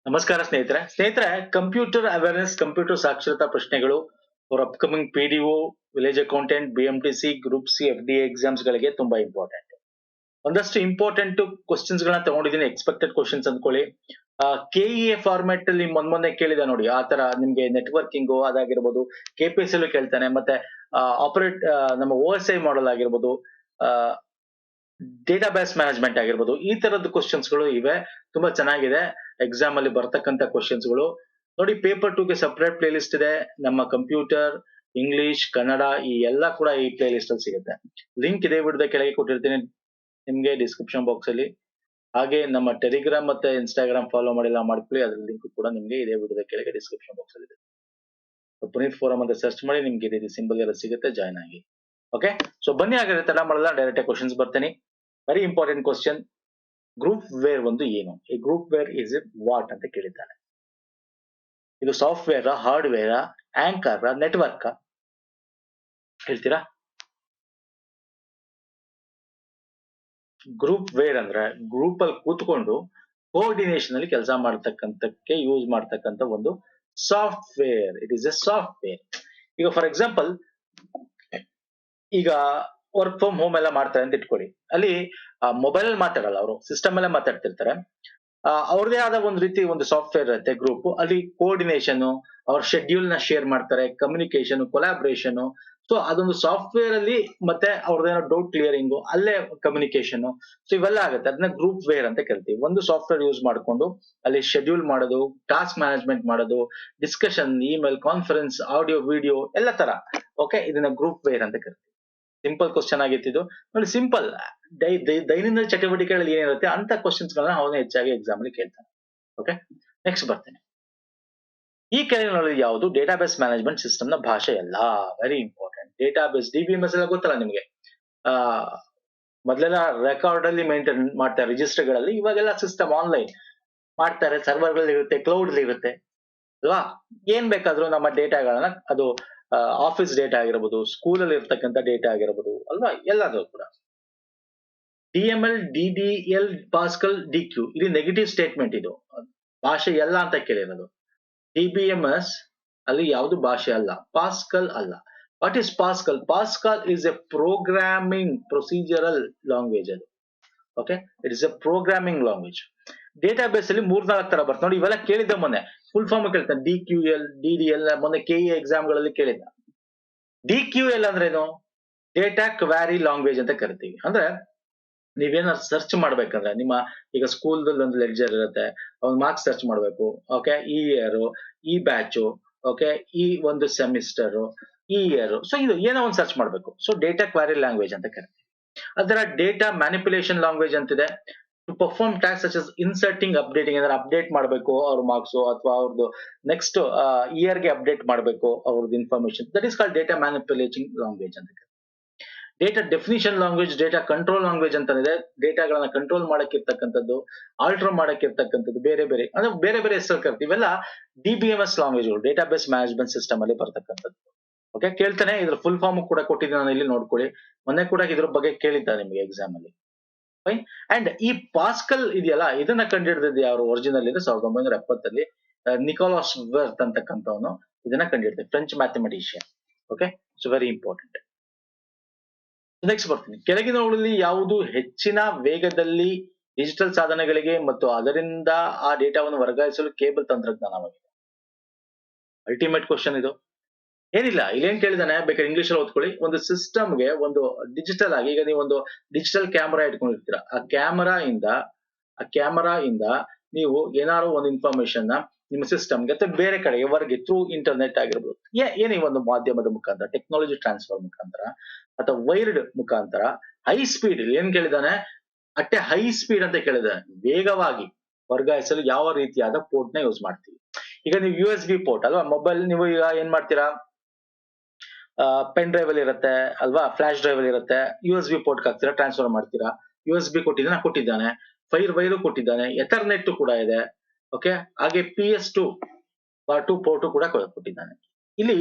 ನಮಸ್ಕಾರ ಸ್ನೇಹಿತರೆ computer awareness computer ಸಾಕ್ಷರತಾ ಪ್ರಶ್ನೆಗಳು for upcoming PDO village accountant BMTC group C FDA exams ಗಳಿಗೆ ತುಂಬಾ ಇಂಪಾರ್ಟೆಂಟ್. ಒಂದಷ್ಟು ಇಂಪಾರ್ಟೆಂಟ್ ಕ್ವಶನ್ಸ್ ಗಳನ್ನ ತಗೊಂಡಿದ್ದೀನಿ, ಎಕ್ಸ್ಪೆಕ್ಟೆಡ್ ಕ್ವಶನ್ಸ್ ಅಂದ್ಕೊಳ್ಳಿ. KEA ಫಾರ್ಮ್ಯಾಟ್ ಅಲ್ಲಿ ಮೊನ್ನೆ ಕೇಳಿದ ನೋಡಿ, ಆ ತರ ನಿಮ್ಗೆ ನೆಟ್ವರ್ಕಿಂಗ್ ಅದಾಗಿರ್ಬೋದು, KPS ಅಲ್ಲೂ ಕೇಳ್ತಾನೆ, ಮತ್ತೆ ಆಪರೇಟ್ ನಮ್ಮ OSI ಮಾಡಲ್ ಆಗಿರ್ಬೋದು, ಡೇಟಾಬೇಸ್ ಮ್ಯಾನೇಜ್ಮೆಂಟ್ ಆಗಿರ್ಬೋದು, ಈ ತರದ ಕ್ವಶನ್ಸ್ ಗಳು ಇವೆ. ತುಂಬಾ ಚೆನ್ನಾಗಿದೆ ಎಕ್ಸಾಮ್ ಅಲ್ಲಿ ಬರ್ತಕ್ಕಂತ ಕ್ವಶನ್ಸ್ ಗಳು. ನೋಡಿ, ಪೇಪರ್ 2 ಗೆ ಸಪರೇಟ್ ಪ್ಲೇ ಲಿಸ್ಟ್ ಇದೆ. ನಮ್ಮ ಕಂಪ್ಯೂಟರ್, ಇಂಗ್ಲಿಷ್, ಕನ್ನಡ ಈ ಎಲ್ಲ ಕೂಡ ಈ ಪ್ಲೇ ಲಿಸ್ಟ್ ಅಲ್ಲಿ ಸಿಗುತ್ತೆ. ಲಿಂಕ್ ಇದೇ ವಿಡಿಯೋದ ಕೆಳಗೆ ಕೊಟ್ಟಿರ್ತೀನಿ ನಿಮ್ಗೆ ಡಿಸ್ಕ್ರಿಪ್ಷನ್ ಬಾಕ್ಸ್ ಅಲ್ಲಿ. ಹಾಗೆ ನಮ್ಮ ಟೆಲಿಗ್ರಾಮ್ ಮತ್ತೆ ಇನ್ಸ್ಟಾಗ್ರಾಮ್ ಫಾಲೋ ಮಾಡಿಲ್ಲ ಮಾಡ್ಕೊಳ್ಳಿ, ಅದ್ರ ಲಿಂಕ್ ಕೂಡ ನಿಮ್ಗೆ ಇದೇ ವಿಡಿಯೋದ ಕೆಳಗೆ ಡಿಸ್ಕ್ರಿಪ್ಷನ್ ಬಾಕ್ಸ್ ಅಲ್ಲಿ ಇದೆ. ಪುನೀತ್ ಫೋರಂ ಅಂತ ಸರ್ಚ್ ಮಾಡಿ ನಿಮ್ಗೆ ಈ ರೀತಿ ಸಿಂಬಲ್ ಎಲ್ಲ ಸಿಗುತ್ತೆ, ಜಾಯ್ನ್ ಆಗಿ. ಓಕೆ, ಸೊ ಬನ್ನಿ, ಹಾಗಾದ್ರೆ ತಡ ಮಾಡಲ್ಲ, ಡೈರೆಕ್ಟ್ ಕ್ವಶನ್ಸ್ ಬರ್ತೀನಿ. Very important question. Groupware ಒಂದು ಏನು? ಈ groupware is it what ಅಂತ ಕೇಳಿದ್ದಾನೆ. ಇದು ಸಾಫ್ಟ್ವೇರ್, ಹಾರ್ಡ್ವೇರ್, ಆಂಕರ್, ನೆಟ್ವರ್ಕ್ ಹೇಳ್ತೀರಾ? ಗ್ರೂಪ್ ವೇರ್ ಅಂದ್ರೆ ಗ್ರೂಪ್ ಅಲ್ಲಿ ಕೂತ್ಕೊಂಡು ಕೋಆರ್ಡಿನೇಷನ್ ಅಲ್ಲಿ ಕೆಲಸ ಮಾಡ್ತಕ್ಕಂಥಕ್ಕೆ ಯೂಸ್ ಮಾಡ್ತಕ್ಕಂಥ ಒಂದು software. It is a software. ಈಗ ಫಾರ್ ಎಕ್ಸಾಂಪಲ್, ಈಗ ವರ್ಕ್ ಫ್ರಮ್ ಹೋಮ್ ಎಲ್ಲ ಮಾಡ್ತಾರೆ ಅಂತ ಇಟ್ಕೊಳ್ಳಿ. ಅಲ್ಲಿ ಮೊಬೈಲ್ ಅಲ್ಲಿ ಮಾತಾಡಲ್ಲ, ಅವರು ಸಿಸ್ಟಮ್ ಅಲ್ಲೇ ಮಾತಾಡ್ತಿರ್ತಾರೆ. ಅವ್ರದೇ ಆದ ಒಂದು ರೀತಿ ಒಂದು ಸಾಫ್ಟ್ವೇರ್ ಇರುತ್ತೆ ಗ್ರೂಪ್ ಅಲ್ಲಿ. ಕೋಆರ್ಡಿನೇಷನ್, ಅವ್ರ ಶೆಡ್ಯೂಲ್ ನ ಶೇರ್ ಮಾಡ್ತಾರೆ, ಕಮ್ಯುನಿಕೇಶನ್, ಕೊಲಾಬ್ರೇಷನ್. ಸೊ ಅದೊಂದು ಸಾಫ್ಟ್ವೇರ್ ಅಲ್ಲಿ, ಮತ್ತೆ ಅವ್ರದ್ದೇನೋ ಡೌಟ್ ಕ್ಲಿಯರಿಂಗ್, ಅಲ್ಲೇ ಕಮ್ಯುನಿಕೇಶನ್. ಸೊ ಇವೆಲ್ಲ ಆಗುತ್ತೆ, ಅದನ್ನ ಗ್ರೂಪ್ ವೇರ್ ಅಂತ ಕರಿತೀವಿ. ಒಂದು ಸಾಫ್ಟ್ವೇರ್ ಯೂಸ್ ಮಾಡ್ಕೊಂಡು ಅಲ್ಲಿ ಶೆಡ್ಯೂಲ್ ಮಾಡೋದು, ಟಾಸ್ಕ್ ಮ್ಯಾನೇಜ್ಮೆಂಟ್ ಮಾಡೋದು, discussion, email, conference, audio, video ಎಲ್ಲ ತರ. ಓಕೆ, ಇದನ್ನ ಗ್ರೂಪ್ ವೇರ್ ಅಂತ ಕರಿತೀವಿ. ಸಿಂಪಲ್ ಕ್ವಶನ್ ಆಗಿತ್ತು ನೋಡಿ. ಸಿಂಪಲ್ ದೈನಂದಿನ ಚಟುವಟಿಕೆಗಳಲ್ಲಿ ಏನಿರುತ್ತೆ ಅಂತ ಕ್ವಶನ್ಸ್ ಗಳನ್ನ ಅವನು ಹೆಚ್ಚಾಗಿ ಎಕ್ಸಾಮ್ ಅಲ್ಲಿ ಕೇಳ್ತಾನೆ. ಓಕೆ, ನೆಕ್ಸ್ಟ್ ಬರ್ತೇನೆ. ಈ ಕೆಳಗಿನಲ್ಲಿ ಯಾವುದು ಡೇಟಾಬೇಸ್ ಮ್ಯಾನೇಜ್ಮೆಂಟ್ ಸಿಸ್ಟಮ್ ನ ಭಾಷೆ ಅಲ್ಲ? Very important. ಡೇಟಾಬೇಸ್, DBMS ಎಲ್ಲ ಗೊತ್ತಲ್ಲ ನಿಮ್ಗೆ. ಮೊದಲೆಲ್ಲ ರೆಕಾರ್ಡ್ ಅಲ್ಲಿ ಮೇಂಟೈನ್ ಮಾಡ್ತಾರೆ ರಿಜಿಸ್ಟರ್ ಗಳಲ್ಲಿ, ಇವಾಗೆಲ್ಲ ಸಿಸ್ಟಮ್ ಆನ್ಲೈನ್ ಮಾಡ್ತಾರೆ, ಸರ್ವರ್ ಗಳಲ್ಲಿ ಇರುತ್ತೆ, ಕ್ಲೌಡ್ ಇರುತ್ತೆ ಅಲ್ವಾ? ಏನ್ ಬೇಕಾದ್ರೂ ನಮ್ಮ ಡೇಟಾಗಳನ್ನ, ಅದು ಆಫೀಸ್ ಡೇಟಾ ಆಗಿರ್ಬೋದು, ಸ್ಕೂಲ್ ಅಲ್ಲಿ ಇರ್ತಕ್ಕಂಥ ಡೇಟಾ ಆಗಿರ್ಬೋದು ಅಲ್ವಾ, ಎಲ್ಲದೂ ಕೂಡ. DML, DDL, ಪಾಸ್ಕಲ್, DQ ಇದು ನೆಗೆಟಿವ್ ಸ್ಟೇಟ್ಮೆಂಟ್. ಇದು ಭಾಷೆ ಎಲ್ಲ ಅಂತ ಕೇಳಿರೋದು. DBMS ಅಲ್ಲಿ ಯಾವುದು ಭಾಷೆ ಅಲ್ಲ, ಪಾಸ್ಕಲ್ ಅಲ್ಲ. What is Pascal? Pascal is a programming procedural language. ಅದು okay, it is a programming language. Database ಅಲ್ಲಿ 3-4 ತರ ಬರ್ತದೆ ನೋಡಿ, ಇವೆಲ್ಲ ಕೇಳಿದ್ದ ಮೊನ್ನೆ. ಫುಲ್ ಫಾರ್ಮ್ ಕೇಳ್ತಾನೆ, DQL, DDL ಮೊನ್ನೆ KE ಎಕ್ಸಾಮ್ ಗಳಲ್ಲಿ ಕೇಳಿದ್ದ. DQL ಅಂದ್ರೆ ಏನು? ಡೇಟಾ ಕ್ವಾರಿ ಲ್ಯಾಂಗ್ವೇಜ್ ಅಂತ ಕರಿತೀವಿ. ಅಂದ್ರೆ ನೀವೇನಾದ್ರು ಸರ್ಚ್ ಮಾಡ್ಬೇಕಂದ್ರೆ, ನಿಮ್ಮ ಈಗ ಸ್ಕೂಲ್ದಲ್ಲಿ ಒಂದು ಲೆಡ್ಜರ್ ಇರುತ್ತೆ, ಅವ್ನು ಮಾರ್ಕ್ಸ್ ಸರ್ಚ್ ಮಾಡ್ಬೇಕು. ಓಕೆ, ಈ ಇಯರ್, ಈ ಬ್ಯಾಚು, ಓಕೆ, ಈ ಒಂದು ಸೆಮಿಸ್ಟರ್, ಈ ಇಯರ್. ಸೊ ಇದು ಏನೋ ಒಂದು ಸರ್ಚ್ ಮಾಡ್ಬೇಕು. ಸೊ ಡೇಟಾ ಕ್ವಾರಿ ಲ್ಯಾಂಗ್ವೇಜ್ ಅಂತ ಕರಿತೀವಿ. ಅದರ ಡೇಟಾ ಮ್ಯಾನಿಪುಲೇಷನ್ ಲ್ಯಾಂಗ್ವೇಜ್ ಅಂತಿದೆ. To perform task such as inserting, updating, ಅಂದ್ರೆ ಅಪ್ಡೇಟ್ ಮಾಡಬೇಕು ಅವ್ರ ಮಾರ್ಕ್ಸ್, ಅಥವಾ ಅವ್ರದ್ದು ನೆಕ್ಸ್ಟ್ ಇಯರ್ ಗೆ ಅಪ್ಡೇಟ್ ಮಾಡಬೇಕು ಅವ್ರದ್ದು information. That is called data manipulating language ಅಂತ. Data definition language, data control language ಅಂತ ಇದೆ. ಡೇಟಾಗಳನ್ನ ಕಂಟ್ರೋಲ್ ಮಾಡಕ್ಕಿರ್ತಕ್ಕಂಥದ್ದು, ಆಲ್ಟರ್ ಮಾಡಕ್ಕಿರ್ತಕ್ಕಂಥದ್ದು, ಬೇರೆ ಬೇರೆ ಅಂದ್ರೆ ಬೇರೆ ಬೇರೆ ಹೆಸರು ಕರಿತೀವಿ. ಇವೆಲ್ಲ DBMS ಲ್ಯಾಂಗ್ವೇಜ್ಗಳು, ಡೇಟಾಬೇಸ್ ಮ್ಯಾನೇಜ್ಮೆಂಟ್ ಸಿಸ್ಟಮ್ ಅಲ್ಲಿ ಬರ್ತಕ್ಕಂಥದ್ದು. ಓಕೆ, ಕೇಳ್ತಾನೆ. ಇದ್ರ ಫುಲ್ ಫಾರ್ಮ್ ಕೂಡ ಕೊಟ್ಟಿದ್ದೀನಿ ನಾನು, ಇಲ್ಲಿ ನೋಡ್ಕೊಳ್ಳಿ. ಮೊನ್ನೆ ಕೂಡ ಇದ್ರ ಬಗ್ಗೆ ಕೇಳಿದ್ದ ನಿಮಗೆ ಎಕ್ಸಾಮ್ ಅಲ್ಲಿ. ಫೈನ್. ಅಂಡ್ ಈ ಪಾಸ್ಕಲ್ ಇದೆಯಲ್ಲ, ಇದನ್ನ ಕಂಡುಹಿಡಿದಿದ್ದು ಯಾರು ಒರಿಜಿನಲ್ ಇದೆ? 1970 ನಿಕೋಲಾಸ್ ವರ್ತ್ ಅಂತಕ್ಕಂಥವನು ಇದನ್ನ ಕಂಡುಹಿಡಿದ, French mathematician. Okay, so very important. Next ಬರ್ತೀನಿ. ಕೆಳಗಿನವುಗಳಲ್ಲಿ ಯಾವುದು ಹೆಚ್ಚಿನ ವೇಗದಲ್ಲಿ ಡಿಜಿಟಲ್ ಸಾಧನಗಳಿಗೆ ಮತ್ತು ಅದರಿಂದ ಆ ಡೇಟಾವನ್ನು ವರ್ಗಾಯಿಸಲು ಕೇಬಲ್ ತಂತ್ರಜ್ಞಾನವಾಗಿದೆ? ಅಲ್ಟಿಮೇಟ್ ಕ್ವಶನ್ ಇದು. ಏನಿಲ್ಲ, ಇಲ್ಲೇನ್ ಕೇಳಿದಾನೆ, ಬೇಕಾದ್ರೆ ಇಂಗ್ಲಿಷ್ ಅಲ್ಲಿ ಓದ್ಕೊಳ್ಳಿ. ಒಂದು ಸಿಸ್ಟಮ್ಗೆ ಒಂದು ಡಿಜಿಟಲ್ ಆಗಿ, ಈಗ ನೀವು ಒಂದು ಡಿಜಿಟಲ್ ಕ್ಯಾಮರಾ ಇಟ್ಕೊಂಡಿರ್ತೀರಾ, ಆ ಕ್ಯಾಮರಾ ಇಂದ ನೀವು ಏನಾದ್ರು ಒಂದು ಇನ್ಫಾರ್ಮೇಶನ್ ನ ನಿಮ್ಮ ಸಿಸ್ಟಮ್ಗೆ ಅಥವಾ ಬೇರೆ ಕಡೆಗೆ ಹೊರಗೆ ಥ್ರೂ ಇಂಟರ್ನೆಟ್ ಆಗಿರ್ಬೋದು, ಏನೇ ಒಂದು ಮಾಧ್ಯಮದ ಮುಖಾಂತರ, ಟೆಕ್ನಾಲಜಿ ಟ್ರಾನ್ಸ್ಫರ್ ಮುಖಾಂತರ ಅಥವಾ ವೈರ್ಡ್ ಮುಖಾಂತರ ಹೈ ಸ್ಪೀಡ್, ಏನ್ ಕೇಳಿದಾನೆ, ಅಟ್ಟೆ ಹೈ ಸ್ಪೀಡ್ ಅಂತ ಕೇಳಿದಾನೆ, ವೇಗವಾಗಿ ವರ್ಗಾಯಿಸಲು ಯಾವ ರೀತಿಯಾದ ಪೋರ್ಟ್ ನ ಯೂಸ್ ಮಾಡ್ತೀವಿ? ಈಗ ನೀವು USB ಪೋರ್ಟ್ ಅಲ್ವಾ, ಮೊಬೈಲ್ ನೀವು ಈಗ ಏನ್ ಮಾಡ್ತೀರಾ, ಪೆನ್ ಡ್ರೈವ್ ಅಲ್ಲಿ ಇರುತ್ತೆ ಅಲ್ವಾ, ಫ್ಲಾಶ್ ಡ್ರೈವ್ ಅಲ್ಲಿ ಇರುತ್ತೆ, USB ಪೋರ್ಟ್ ಹಾಕ್ತೀರಾ, ಟ್ರಾನ್ಸ್ಫರ್ ಮಾಡ್ತೀರಾ. USB ಕೊಟ್ಟಿದ್ದಾನೆ, ಫೈರ್ ವೈರು ಕೊಟ್ಟಿದ್ದಾನೆ, ಎಥರ್ನೆಟ್ ಕೂಡ ಇದೆ. ಓಕೆ, ಹಾಗೆ PS2 ಪೋರ್ಟ್ ಕೂಡ ಕೊಟ್ಟಿದ್ದಾನೆ. ಇಲ್ಲಿ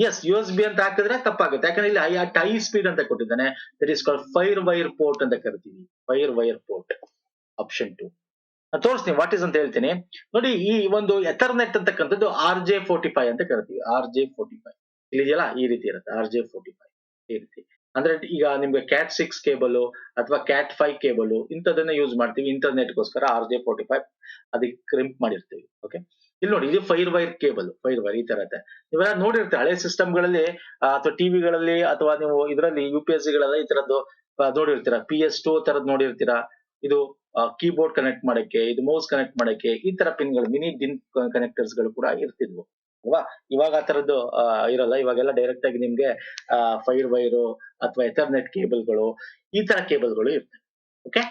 ಎಸ್ USB ಅಂತ ಹಾಕಿದ್ರೆ ತಪ್ಪಾಗುತ್ತೆ, ಯಾಕಂದ್ರೆ ಇಲ್ಲಿ ಹೈ ಸ್ಪೀಡ್ ಅಂತ ಕೊಟ್ಟಿದ್ದಾನೆ. That is called fire wire port ಅಂತ ಕರಿತೀವಿ. Fire wire port, option 2. ನಾನು ತೋರಿಸ್ತೀನಿ ವಾಟ್ ಇಸ್ ಅಂತ ಹೇಳ್ತೀನಿ. ನೋಡಿ ಈ ಒಂದು ಎಥರ್ನೆಟ್ ಅಂತಕ್ಕಂಥದ್ದು RJ45 ಅಂತ ಕರಿತೀವಿ. RJ45 ಇಲ್ಲಿದೆಯಲ್ಲ ಈ ರೀತಿ ಇರುತ್ತೆ RJ45 ಈ ರೀತಿ. ಅಂದ್ರೆ ಈಗ ನಿಮ್ಗೆ Cat6 ಕೇಬಲ್ ಅಥವಾ Cat5 ಕೇಬಲ್ ಇಂಥದನ್ನ ಯೂಸ್ ಮಾಡ್ತೀವಿ ಇಂಟರ್ನೆಟ್ಗೋಸ್ಕರ RJ45 ಅದಕ್ಕೆ ಕ್ರಿಂಪ್ ಮಾಡಿರ್ತೀವಿ. ಓಕೆ, ಇಲ್ಲಿ ನೋಡಿ ಇದು fire wire cable, fire wire ಈ ತರ ಇರುತ್ತೆ. ನೀವೆಲ್ಲ ನೋಡಿರ್ತೀರ ಹಳೆ ಸಿಸ್ಟಮ್ಗಳಲ್ಲಿ ಅಥವಾ ಟಿವಿಗಳಲ್ಲಿ ಅಥವಾ ನೀವು ಇದರಲ್ಲಿ UPSC ಗಳೆಲ್ಲ ಈ ತರದ್ದು ನೋಡಿರ್ತೀರಾ. PS2 ತರದ್ ನೋಡಿರ್ತೀರಾ. ಇದು ಕೀಬೋರ್ಡ್ ಕನೆಕ್ಟ್ ಮಾಡಕ್ಕೆ, ಇದು ಮೌಸ್ ಕನೆಕ್ಟ್ ಮಾಡಕ್ಕೆ ಈ ತರ ಪಿನ್ಗಳು ಮಿನಿ ಡಿನ್ ಕನೆಕ್ಟರ್ಸ್ ಗಳು ಕೂಡ ಇರ್ತಿದ್ವು ಅಲ್ವಾ. ಇವಾಗ ಆ ತರದ್ದು ಇರಲ್ಲ. ಇವಾಗೆಲ್ಲ ಡೈರೆಕ್ಟ್ ಆಗಿ ನಿಮ್ಗೆ ಫೈರ್ ವೈರು ಅಥವಾ ಎಥರ್ನೆಟ್ ಕೇಬಲ್ಗಳು ಈ ತರ ಕೇಬಲ್ಗಳು ಇರ್ತವೆ. ಓಕೆ,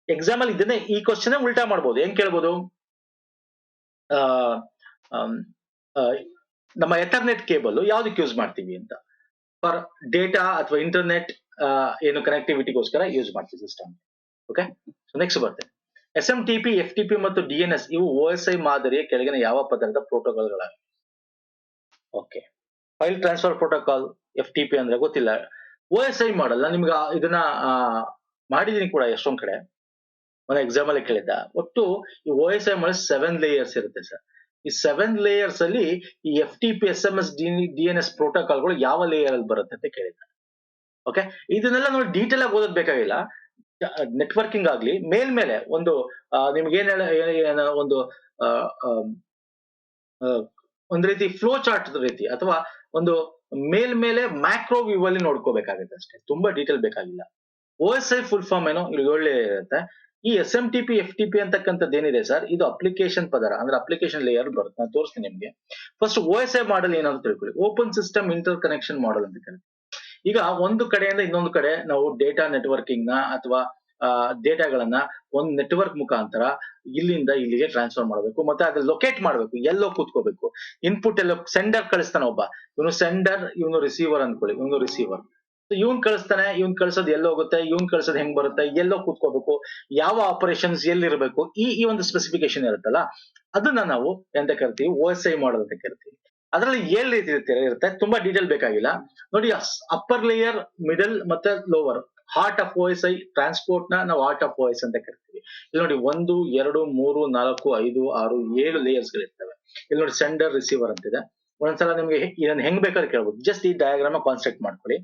ಎಕ್ಸಾಂಪಲ್ ಇದನ್ನೇ ಈ ಕ್ವಶನ್ ಉಲ್ಟಾ ಮಾಡ್ಬೋದು. ಹೆಂಗ್ ಕೇಳ್ಬೋದು, ಆ ನಮ್ಮ ಎಥರ್ನೆಟ್ ಕೇಬಲ್ ಯಾವ್ದಕ್ಕೆ ಯೂಸ್ ಮಾಡ್ತೀವಿ ಅಂತ. ಫಾರ್ ಡೇಟಾ ಅಥವಾ ಇಂಟರ್ನೆಟ್ ಏನು ಕನೆಕ್ಟಿವಿಟಿಗೋಸ್ಕರ ಯೂಸ್ ಮಾಡ್ತೀವಿ ಸಿಸ್ಟಮ್. ಓಕೆ, ಸೊ ನೆಕ್ಸ್ಟ್ ಬರ್ತೇನೆ. SMTP, FTP ಮತ್ತು DNS ಇವು OSI ಮಾದರಿಯ ಕೆಳಗಿನ ಯಾವ ಪದರದ ಪ್ರೋಟೋಕಾಲ್ಗಳಾಗಿವೆ. Okay, file transfer protocol FTP ಅಂದ್ರೆ ಗೊತ್ತಿಲ್ಲ. OSI ಮಾಡಲ್ಲ, ನಿಮ್ಗೆ ಇದನ್ನ ಮಾಡಿದೀನಿ ಕೂಡ ಎಷ್ಟೊಂದ್ ಕಡೆ. ಒಂದು ಎಕ್ಸಾಮ್ ಅಲ್ಲಿ ಕೇಳಿದ್ದ. ಒಟ್ಟು ಈ OSI ಮಾಡಿ 7 ಲೇಯರ್ಸ್ ಇರುತ್ತೆ ಸರ್. ಈ 7 ಲೇಯರ್ಸ್ ಅಲ್ಲಿ ಈ FTP, SMS, DNS ಪ್ರೋಟೋಕಾಲ್ಗಳು ಯಾವ ಲೇಯರ್ ಅಲ್ಲಿ ಬರುತ್ತೆ ಅಂತ ಕೇಳಿದ್ದಾರೆ. ಓಕೆ, ಇದನ್ನೆಲ್ಲ ನೋಡಿ ಡೀಟೇಲ್ ಆಗಿ ಓದೋದ್ ಬೇಕಾಗಿಲ್ಲ. ನೆಟ್ವರ್ಕಿಂಗ್ ಆಗ್ಲಿ ಮೇಲ್ಮೇಲೆ ಒಂದು ನಿಮ್ಗೆ ಒಂದು ಒಂದ್ ರೀತಿ ಫ್ಲೋ ಚಾರ್ಟ್ ರೀತಿ ಅಥವಾ ಒಂದು ಮೇಲ್ಮೇಲೆ ಮ್ಯಾಕ್ರೋ ವ್ಯೂ ಅಲ್ಲಿ ನೋಡ್ಕೋಬೇಕಾಗುತ್ತೆ ಅಷ್ಟೇ, ತುಂಬಾ ಡೀಟೇಲ್ ಬೇಕಾಗಿಲ್ಲ. OSI ಫುಲ್ ಫಾರ್ಮ್ ಏನೋ ಇಲ್ಲಿ ಒಳ್ಳೆ ಇರುತ್ತೆ. ಈ SMTP, FTP ಅಂತಕ್ಕಂಥದ್ದು ಏನಿದೆ ಸರ್, ಇದು ಅಪ್ಲಿಕೇಶನ್ ಪದರ ಅಂದ್ರೆ ಅಪ್ಲಿಕೇಶನ್ ಲೇಯರ್ ಬರುತ್ತೆ. ನಾನು ತೋರಿಸ್ತೀನಿ ನಿಮ್ಗೆ. ಫಸ್ಟ್ OSI ಮಾಡಲ್ ಏನಂತ ತಿಳ್ಕೊಳ್ಳಿ. ಓಪನ್ ಸಿಸ್ಟಮ್ ಇಂಟರ್ ಕನೆಕ್ಷನ್ ಮಾಡಲ್ ಅಂತ ಕರೀತೀವಿ. ಈಗ ಒಂದು ಕಡೆಯಿಂದ ಇನ್ನೊಂದು ಕಡೆ ನಾವು ಡೇಟಾ ನೆಟ್ವರ್ಕಿಂಗ್ ನ ಅಥವಾ ಡೇಟಾಗಳನ್ನ ಒಂದು ನೆಟ್ವರ್ಕ್ ಮುಖಾಂತರ ಇಲ್ಲಿಂದ ಇಲ್ಲಿಗೆ ಟ್ರಾನ್ಸ್ಫರ್ ಮಾಡಬೇಕು, ಮತ್ತೆ ಅದ್ರ ಲೊಕೇಟ್ ಮಾಡಬೇಕು, ಎಲ್ಲೋ ಕೂತ್ಕೋಬೇಕು. ಇನ್ಪುಟ್ ಎಲ್ಲೋ ಸೆಂಡರ್ ಕಳಿಸ್ತಾನೆ ಒಬ್ಬ, ಇವನು ಸೆಂಡರ್, ಇವನು ರಿಸೀವರ್ ಅನ್ಕೊಳ್ಳಿ, ಇವನು ರಿಸೀವರ್. ಇವನ್ ಕಳಿಸ್ತಾನೆ, ಇವನ್ ಕಳ್ಸೋದು ಎಲ್ಲೋ ಹೋಗುತ್ತೆ, ಇವನ್ ಕಳ್ಸೋದು ಹೆಂಗ್ ಬರುತ್ತೆ, ಎಲ್ಲೋ ಕೂತ್ಕೋಬೇಕು, ಯಾವ ಆಪರೇಷನ್ಸ್ ಎಲ್ಲಿರ್ಬೇಕು, ಈ ಒಂದು ಸ್ಪೆಸಿಫಿಕೇಶನ್ ಇರುತ್ತಲ್ಲ, ಅದನ್ನ ನಾವು ಎಂತ ಕರಿತೀವಿ, OSI ಮಾಡಲ್ ಅಂತ ಕರಿತೀವಿ. ಅದರಲ್ಲಿ 7 ರೀತಿ ಇರುತ್ತೆ, ತುಂಬಾ ಡೀಟೇಲ್ ಬೇಕಾಗಿಲ್ಲ. ನೋಡಿ, ಅಪ್ಪರ್ ಲೇಯರ್, ಮಿಡಲ್ ಮತ್ತೆ lower. Heart of OSI transport ನಾವು ಹಾರ್ಟ್ ಆಫ್ OSI ಅಂತ ಕರಿತೀವಿ. ಇಲ್ಲಿ ನೋಡಿ 1, 2, 3, 4, 5, 6, 7 ಲೇಯರ್ಸ್ ಗಳಿರ್ತವೆ. ಇಲ್ಲಿ ನೋಡಿ ಸೆಂಡರ್, ರಿಸೀವರ್ ಅಂತಿದೆ. ಒಂದ್ಸಲ ನಿಮ್ಗೆ ಇದನ್ನ ಹೆಂಗ್ ಬೇಕಾದ್ರೆ ಕೇಳ್ಬೋದು. ಜಸ್ಟ್ ಈ ಡಯಾಗ್ರಾಮ್ ಕಾನ್ಸೆಪ್ಟ್ ಮಾಡ್ಕೊಳ್ಳಿ.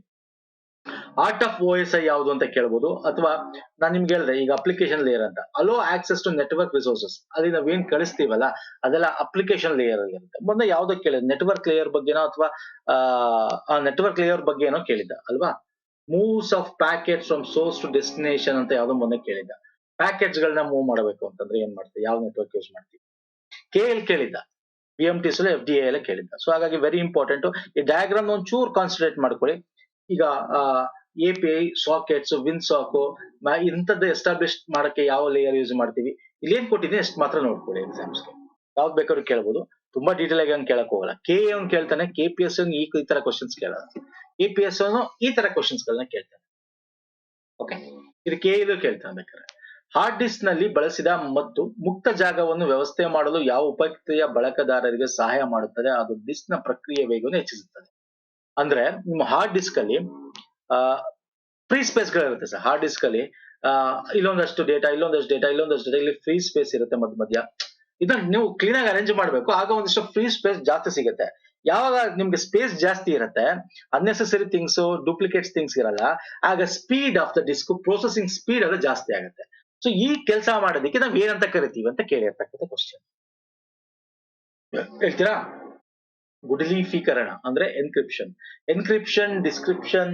ಆರ್ಟ್ ಆಫ್ OSI ಯಾವುದು ಅಂತ ಕೇಳ್ಬೋದು. ಅಥವಾ ನಾನ್ ನಿಮ್ಗೆ ಹೇಳಿದೆ ಈಗ ಅಪ್ಲಿಕೇಶನ್ ಲೇಯರ್ ಅಂತ. Allow access to network resources, ಅಲ್ಲಿ ನಾವೇನ್ ಕಳಿಸ್ತೀವಲ್ಲ ಅದೆಲ್ಲ ಅಪ್ಲಿಕೇಶನ್ ಲೇಯರ್ ಅಲ್ಲಿ ಇರುತ್ತೆ. ಮೊನ್ನೆ ಯಾವ್ದೋ ಕೇಳಿದ, ನೆಟ್ವರ್ಕ್ ಲೇಯರ್ ಬಗ್ಗೆನೋ ಅಥವಾ ಆ ನೆಟ್ವರ್ಕ್ ಲೇಯರ್ ಬಗ್ಗೆ ಏನೋ ಕೇಳಿದ್ದ ಅಲ್ವಾ. Moves of packets from source to destination ಅಂತ ಯಾವ್ದೋ ಮೊನ್ನೆ ಕೇಳಿದ್ದ. ಪ್ಯಾಕೆಟ್ಸ್ ಗಳನ್ನ ಮೂವ್ ಮಾಡಬೇಕು ಅಂತಂದ್ರೆ ಏನ್ ಮಾಡ್ತೀವಿ, ಯಾವ ನೆಟ್ವರ್ಕ್ ಯೂಸ್ ಮಾಡ್ತೀವಿ. KL ಕೇಳಿದ್ದ, BMTs FDA ಎಲ್ಲ ಕೇಳಿದ್ದ. ಸೊ ಹಾಗಾಗಿ ವೆರಿ ಇಂಪಾರ್ಟೆಂಟ್. ಈ ಡಯಾಗ್ರಾಮ್ ಒಂಚೂರು ಕಾನ್ಸಂಟ್ರೇಟ್ ಮಾಡ್ಕೊಳ್ಳಿ. ಈಗ API, ಸಾಕೆಟ್ಸ್, ವಿನ್ ಸಾಕು ಇಂಥದ್ದು ಎಸ್ಟಾಬ್ಲಿಷ್ ಮಾಡಕ್ಕೆ ಯಾವ ಲೇಯರ್ ಯೂಸ್ ಮಾಡ್ತೀವಿ, ಇಲ್ಲಿ ಏನ್ ಕೊಟ್ಟಿದ್ದೀನಿ ಅಷ್ಟು ಮಾತ್ರ ನೋಡ್ಕೊಳ್ಳಿ. ಎಕ್ಸಾಮ್ಸ್ಗೆ ಯಾವ್ದು ಬೇಕಾದ್ರೂ ಕೇಳ್ಬೋದು, ತುಂಬಾ ಡೀಟೇಲ್ ಆಗಿ ಹಂಗೆ ಕೇಳಕ್ ಹೋಗಲ್ಲ. KA ಅವ್ನು ಕೇಳ್ತಾನೆ, KPS ಈ ತರ ಕ್ವಶನ್ಸ್ ಕೇಳಲ್ಲ. APS ಅವನು ಈ ತರ ಕ್ವಶನ್ಸ್ ಗಳನ್ನ ಕೇಳ್ತಾನೆ. ಓಕೆ, ಇದು KA ಕೇಳ್ತಾನೆ ಬೇಕಾದ್ರೆ. ಹಾರ್ಡ್ ಡಿಸ್ಕ್ ನಲ್ಲಿ ಬಳಸಿದ ಮತ್ತು ಮುಕ್ತ ಜಾಗವನ್ನು ವ್ಯವಸ್ಥೆ ಮಾಡಲು ಯಾವ ಉಪಯುಕ್ತೆಯ ಬಳಕೆದಾರರಿಗೆ ಸಹಾಯ ಮಾಡುತ್ತದೆ, ಅದು ಡಿಸ್ಕ್ ನ ಪ್ರಕ್ರಿಯೆ ವೇಗವನ್ನು ಹೆಚ್ಚಿಸುತ್ತದೆ. ಅಂದ್ರೆ ನಿಮ್ಮ ಹಾರ್ಡ್ ಡಿಸ್ಕ್ ಅಲ್ಲಿ ಫ್ರೀ ಸ್ಪೇಸ್ ಗಳಿರುತ್ತೆ ಸರ್. ಹಾರ್ಡ್ ಡಿಸ್ಕ್ ಅಲ್ಲಿ ಇಲ್ಲೊಂದಷ್ಟು ಡೇಟಾ, ಇಲ್ಲೊಂದಷ್ಟು ಡೇಟಾ, ಇಲ್ಲೊಂದಷ್ಟು ಡೇಟಾ, ಇಲ್ಲಿ ಫ್ರೀ ಸ್ಪೇಸ್ ಇರುತ್ತೆ ಮಧ್ಯ. ಇದನ್ನ ನೀವು ಕ್ಲೀನ್ ಆಗಿ ಅರೇಂಜ್ ಮಾಡ್ಬೇಕು, ಆಗ ಒಂದಿಷ್ಟು ಫ್ರೀ ಸ್ಪೇಸ್ ಜಾಸ್ತಿ ಸಿಗುತ್ತೆ. ಯಾವಾಗ ನಿಮ್ಗೆ ಸ್ಪೇಸ್ ಜಾಸ್ತಿ ಇರುತ್ತೆ, ಅನ್ನೆಸೆಸರಿ ಥಿಂಗ್ಸ್, ಡೂಪ್ಲಿಕೇಟ್ಸ್ ಥಿಂಗ್ಸ್ ಇರಲ್ಲ, ಆಗ speed of the disk, processing speed ಅದು ಜಾಸ್ತಿ ಆಗುತ್ತೆ. ಸೊ ಈ ಕೆಲಸ ಮಾಡೋದಕ್ಕೆ ನಾವ್ ಏನಂತ ಕರಿತೀವಿ ಅಂತ ಕೇಳಿರ್ತಕ್ಕಂಥ ಕ್ವಶನ್ ಹೇಳ್ತೀರಾ. ಗುಡ್ಲೀಫೀಕರಣ ಅಂದ್ರೆ ಎನ್ಕ್ರಿಪ್ಷನ್, ಡಿಸ್ಕ್ರಿಪ್ಷನ್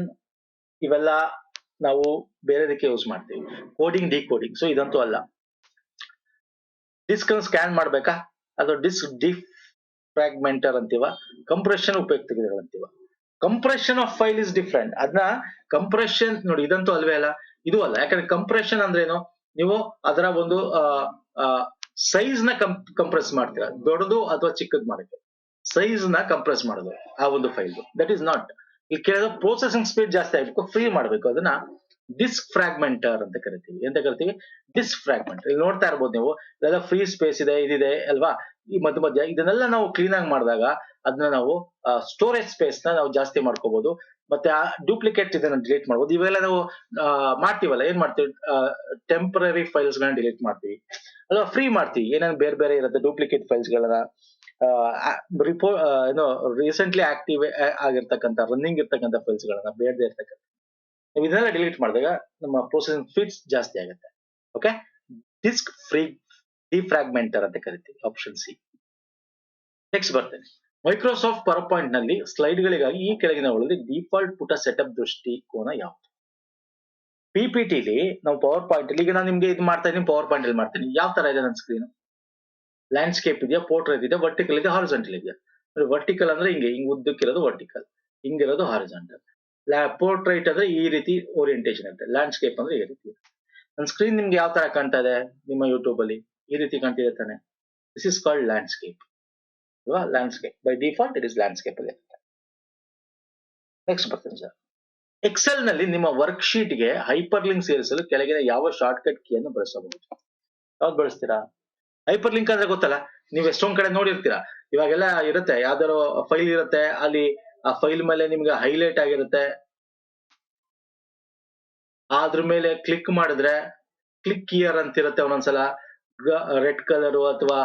ಇವೆಲ್ಲ ನಾವು ಬೇರೆದಕ್ಕೆ ಯೂಸ್ ಮಾಡ್ತೀವಿ. Coding, decoding. ಸೊ ಇದಂತೂ ಅಲ್ಲ. ಡಿಸ್ಕ್ ಸ್ಕ್ಯಾನ್ ಮಾಡ್ಬೇಕಾ, ಅದು ಡಿಸ್ಕ್ ಡಿಫ್ರಾಗ್ಮೆಂಟರ್ ಅಂತೀವ. ಕಂಪ್ರೆಷನ್ ಉಪಯುಕ್ತತೆಗಳಂತೀವ. Compression of file is different. ಅದನ್ನ ಕಂಪ್ರೆಷನ್ ನೋಡಿ, ಇದಂತೂ ಅಲ್ವೇ ಅಲ್ಲ, ಇದು ಅಲ್ಲ. ಯಾಕಂದ್ರೆ ಕಂಪ್ರೆಷನ್ ಅಂದ್ರೆ ಏನು, ನೀವು ಅದರ ಒಂದು ಸೈಜ್ ನ ಕಂಪ್ರೆಸ್ ಮಾಡ್ತೀರಾ, ದೊಡ್ಡದು ಅಥವಾ ಚಿಕ್ಕದ್ ಮಾಡಕ್ಕೆ ಸೈಜ್ ನ ಕಂಪ್ರೆಸ್ ಮಾಡೋದು ಆ ಒಂದು ಫೈಲ್. That is not. ಇಲ್ಲಿ ಕೇಳಿದ್ರೆ ಪ್ರೊಸೆಸಿಂಗ್ ಸ್ಪೀಡ್ ಜಾಸ್ತಿ ಆಗ್ಬೇಕು, ಫ್ರೀ ಮಾಡ್ಬೇಕು. ಅದನ್ನ ಡಿಸ್ಕ್ ಫ್ರಾಗ್ಮೆಂಟರ್ ಅಂತ ಕರಿತೀವಿ. ಎಂತ ಕರಿತೀವಿ, ಡಿಸ್ಕ್ ಫ್ರಾಗ್ಮೆಂಟರ್. ಇಲ್ಲಿ ನೋಡ್ತಾ ಇರ್ಬೋದು ನೀವು, ಇದೆಲ್ಲ ಫ್ರೀ ಸ್ಪೇಸ್ ಇದೆ, ಇದಿದೆ ಅಲ್ವಾ. ಈ ಮಧ್ಯ ಇದನ್ನೆಲ್ಲ ನಾವು ಕ್ಲೀನ್ ಆಗಿ ಮಾಡಿದಾಗ ಅದನ್ನ ನಾವು ಸ್ಟೋರೇಜ್ ಸ್ಪೇಸ್ ನ ನಾವು ಜಾಸ್ತಿ ಮಾಡ್ಕೋಬಹುದು. ಮತ್ತೆ ಆ ಡೂಪ್ಲಿಕೇಟ್ ಇದನ್ನ ಡಿಲೀಟ್ ಮಾಡ್ಬೋದು. ಇವೆಲ್ಲ ನಾವು ಮಾಡ್ತೀವಲ್ಲ, ಏನ್ ಮಾಡ್ತೀವಿ, ಟೆಂಪರರಿ ಫೈಲ್ಸ್ ಗಳನ್ನ ಡಿಲೀಟ್ ಮಾಡ್ತೀವಿ, ಅಥವಾ ಫ್ರೀ ಮಾಡ್ತೀವಿ. ಏನೇನು ಬೇರೆ ಬೇರೆ ಇರುತ್ತೆ ಡೂಪ್ಲಿಕೇಟ್ ಫೈಲ್ಸ್ ಗಳನ್ನ, ರಿಪೋ ಏನೋ ರೀಸೆಂಟ್ಲಿ ಆಕ್ಟಿವ್ ಆಗಿರ್ತಕ್ಕಂಥ ರನ್ನಿಂಗ್ ಇರ್ತಕ್ಕಂಥ ಫೈಲ್ಸ್ ಗಳನ್ನ ಬೇಡದೇ ಇರ್ತಕ್ಕಂಥ ನೀವು ಇದನ್ನೆಲ್ಲ ಡಿಲೀಟ್ ಮಾಡಿದಾಗ ನಮ್ಮ ಪ್ರೊಸೆಸಿಂಗ್ ಸ್ಪೀಡ್ಸ್ ಜಾಸ್ತಿ ಆಗುತ್ತೆ. ಓಕೆ, ಡಿಸ್ಕ್ ಫ್ರೀ ಡಿಫ್ರಾಗ್ಮೆಂಟರ್ ಅಂತ ಕರಿತೀವಿ, ಆಪ್ಷನ್ ಸಿ. ನೆಕ್ಸ್ಟ್ ಬರ್ತೇನೆ, ಮೈಕ್ರೋಸಾಫ್ಟ್ ಪವರ್ ಪಾಯಿಂಟ್ ನಲ್ಲಿ ಸ್ಲೈಡ್ ಗಳಿಗಾಗಿ ಈ ಕೆಳಗಿನವುಗಳಲ್ಲಿ ಡಿಫಾಲ್ಟ್ ಪುಟ ಸೆಟಪ್ ದೃಷ್ಟಿಕೋನ ಯಾವುದು? ಪಿಪಿಟಿಲಿ ನಾವು ಪವರ್ ಪಾಯಿಂಟ್ ಅಲ್ಲಿ, ಈಗ ನಾನು ನಿಮ್ಗೆ ಇದು ಮಾಡ್ತಾ ಇದೀನಿ, ಪವರ್ ಪಾಯಿಂಟ್ ಅಲ್ಲಿ ಮಾಡ್ತೀನಿ. ಯಾವ ತರ ಇದೆ ನನ್ನ ಸ್ಕ್ರೀನ್? ಲ್ಯಾಂಡ್ಸ್ಕೇಪ್ ಇದೆಯಾ, ಪೋರ್ಟ್ರೇಟ್ ಇದೆ, ವರ್ಟಿಕಲ್ ಇದೆ, ಹಾರಿಜಾಂಟಲ್ ಇದೆಯಾ? ವರ್ಟಿಕಲ್ ಅಂದ್ರೆ ಹಿಂಗೆ ಉದ್ದಕ್ಕಿರೋದು ವರ್ಟಿಕಲ್, ಹಿಂಗಿರೋದು ಹಾರಿಜಾಂಟಲ್. ಪೋರ್ಟ್ರೇಟ್ ಅಂದ್ರೆ ಈ ರೀತಿ ಓರಿಯಂಟೇಷನ್ ಇರುತ್ತೆ, ಲ್ಯಾಂಡ್ಸ್ಕೇಪ್ ಅಂದ್ರೆ ಈ ರೀತಿ. ನನ್ನ ಸ್ಕ್ರೀನ್ ನಿಮ್ಗೆ ಯಾವ ತರ ಕಾಣ್ತಾ ಇದೆ ನಿಮ್ಮ ಯೂಟ್ಯೂಬ್ ಅಲ್ಲಿ? ಈ ರೀತಿ ಕಾಣ್ತಿದೆ ತಾನೆ? ದಿಸ್ ಇಸ್ ಕಾಲ್ಡ್ ಲ್ಯಾಂಡ್ಸ್ಕೇಪ್ ಅಲ್ವಾ? Landscape by default it is landscape ಅಲ್ಲಿ. ನೆಕ್ಸ್ಟ್ ಬರ್ತೀನಿ ಸರ್, ಎಕ್ಸೆಲ್ ನಲ್ಲಿ ನಿಮ್ಮ ವರ್ಕ್ ಶೀಟ್ ಗೆ ಹೈಪರ್ ಲಿಂಕ್ ಸೇರಿಸಲು ಕೆಳಗಿನ ಯಾವ ಶಾರ್ಟ್ ಕಟ್ ಕೀಯನ್ನು ಬಳಸಬಹುದು? ಯಾವ್ದು ಬಳಸ್ತೀರಾ? ಹೈಪರ್ ಲಿಂಕ್ ಅಂದ್ರೆ ಗೊತ್ತಲ್ಲ, ನೀವು ಎಷ್ಟೊಂದ್ ಕಡೆ ನೋಡಿರ್ತೀರಾ. ಇವಾಗೆಲ್ಲ ಇರುತ್ತೆ, ಯಾವ್ದಾರು ಫೈಲ್ ಇರುತ್ತೆ, ಅಲ್ಲಿ ಆ ಫೈಲ್ ಮೇಲೆ ನಿಮ್ಗೆ ಹೈಲೈಟ್ ಆಗಿರುತ್ತೆ, ಅದ್ರ ಮೇಲೆ ಕ್ಲಿಕ್ ಮಾಡಿದ್ರೆ ಕ್ಲಿಕ್ ಹಿಯರ್ ಅಂತ ಇರುತ್ತೆ, ಒಂದೊಂದ್ಸಲ ರೆಡ್ ಕಲರ್ ಅಥವಾ